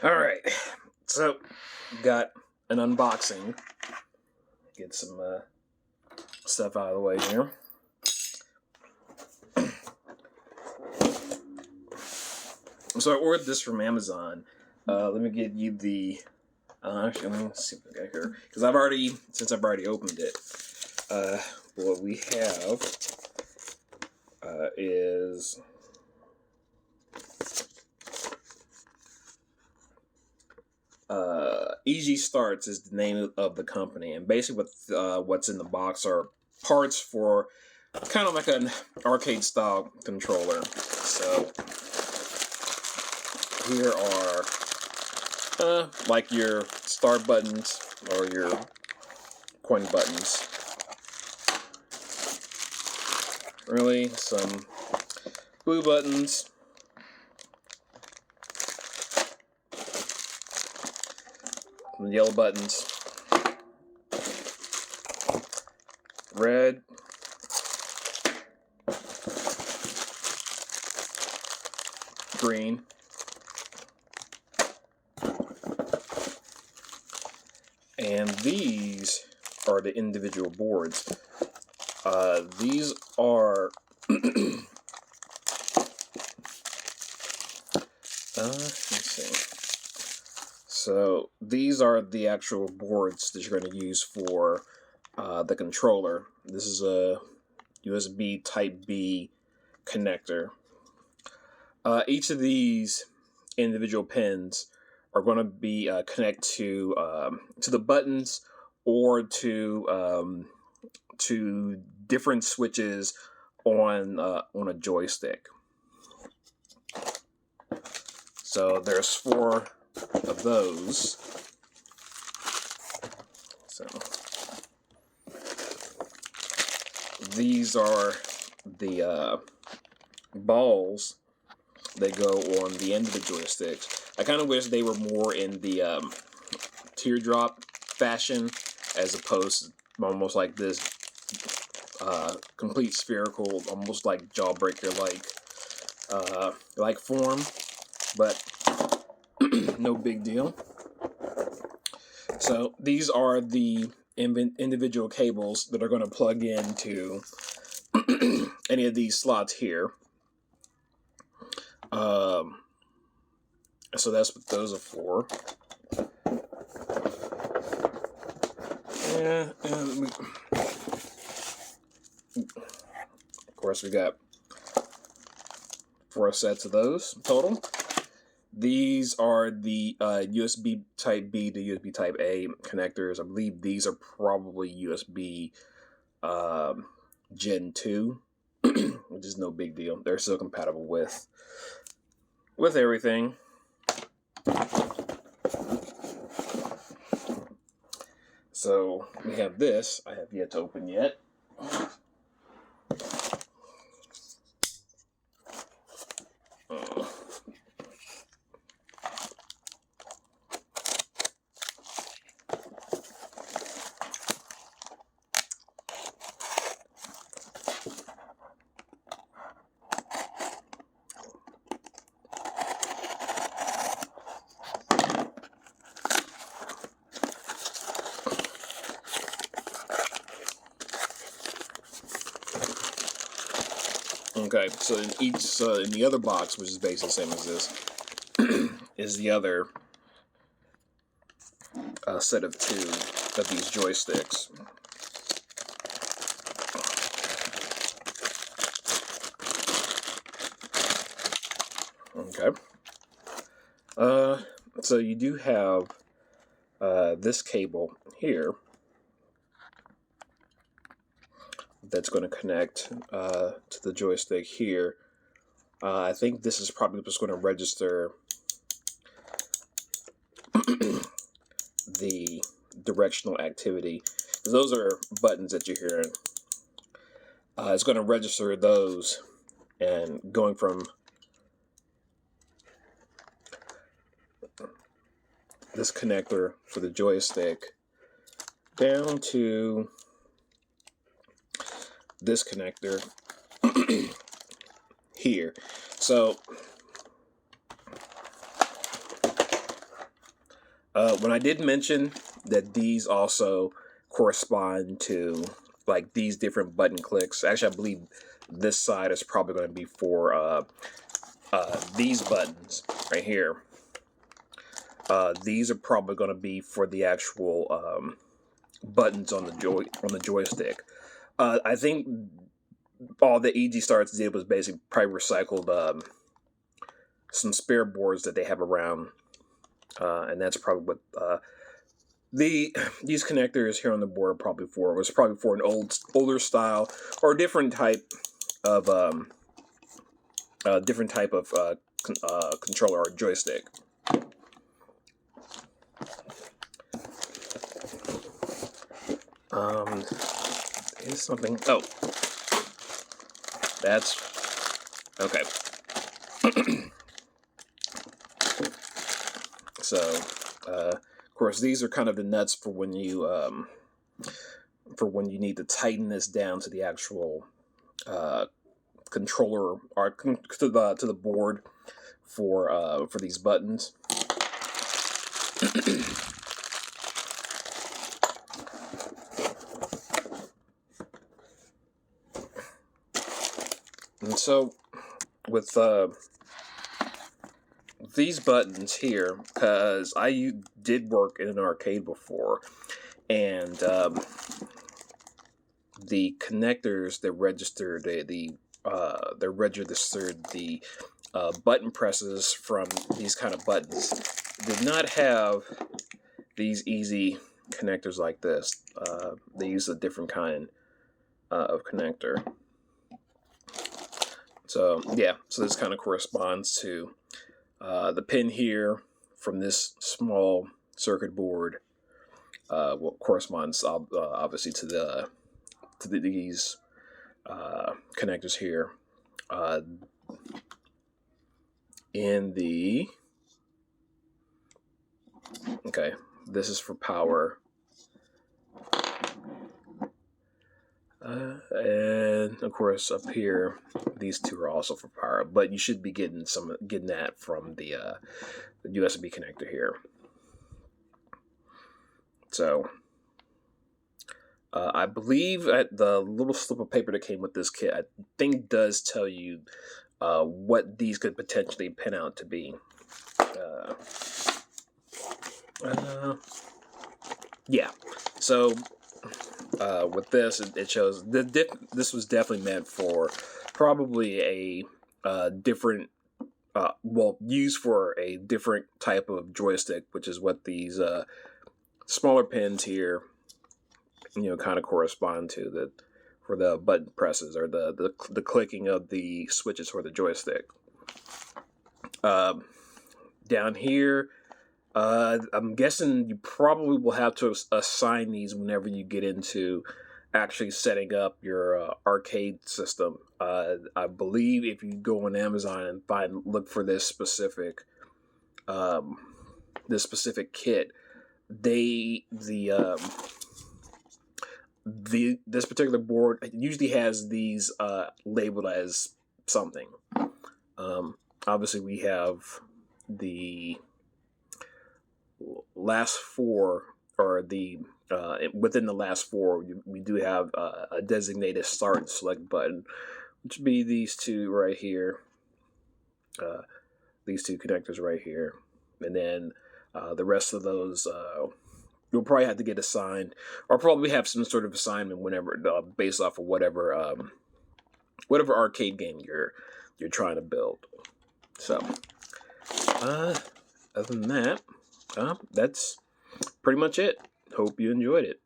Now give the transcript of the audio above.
Alright, so got an unboxing. Get some stuff out of the way here. So I ordered this from Amazon. Let me give you the... actually, let me see what I got here. Because I've already opened it. What we have is... Easy Starts is the name of the company, and basically what's in the box are parts for kind of like an arcade style controller. So here are like your start buttons or your coin buttons. Really, some blue buttons. Some yellow buttons. Red. Green. And these are the individual boards. These are let's see. So these are the actual boards that you're going to use for the controller. This is a USB Type B connector. Each of these individual pins are going to be connect to the buttons or to different switches on a joystick. So there's 4 of those. So these are the balls that go on the end of the joysticks. I kind of wish they were more in the teardrop fashion as opposed to almost like this complete spherical, almost like Jawbreaker like form, but no big deal. So these are the individual cables that are going to plug into any of these slots here. So that's what those are for. Yeah, and of course we got 4 sets of those total. These are the USB Type B to USB Type A connectors. I believe these are probably USB Gen 2, which is no big deal. They're still compatible with everything. So we have this. I have yet to open yet. Okay, so in each in the other box, which is basically the same as this, is the other set of 2 of these joysticks. Okay. So you do have this cable here that's going to connect to the joystick here. I think this is probably just going to register the directional activity. Those are buttons that you're hearing. It's going to register those, and going from this connector for the joystick down to this connector here. So When I did mention that these also correspond to like these different button clicks, actually I believe this side is probably going to be for these buttons right here. These are probably going to be for the actual buttons on the joystick. I think all the EG Starts did was basically probably recycled some spare boards that they have around, and that's probably what these connectors here on the board are probably for. It was probably for an older style or a different type of controller or joystick. Is something. Oh, that's okay. So, of course, these are kind of the nuts for when you need to tighten this down to the actual controller or to the board for these buttons. And so, with these buttons here, because I did work in an arcade before, and the connectors that registered the button presses from these kind of buttons did not have these easy connectors like this. They use a different kind of connector. So yeah, so this kind of corresponds to the pin here from this small circuit board. What corresponds obviously to these connectors here. Okay, this is for power. And of course up here, these two are also for power, but you should be getting that from the USB connector here. So I believe that the little slip of paper that came with this kit, I think, does tell you what these could potentially pin out to be. Yeah. So with this, it shows this was definitely meant for probably a different, used for a different type of joystick, which is what these smaller pins here, kind of correspond to, for the button presses or the clicking of the switches for the joystick. Down here, I'm guessing you probably will have to assign these whenever you get into actually setting up your arcade system. I believe if you go on Amazon and look for this specific kit, this particular board usually has these labeled as something. Obviously, we have the last four, or the within the last four, we do have a designated start and select button, which would be these two right here, these two connectors right here, and then the rest of those you'll probably have to get assigned, or probably have some sort of assignment whenever, based off of whatever arcade game you're trying to build. So other than that, that's pretty much it. Hope you enjoyed it.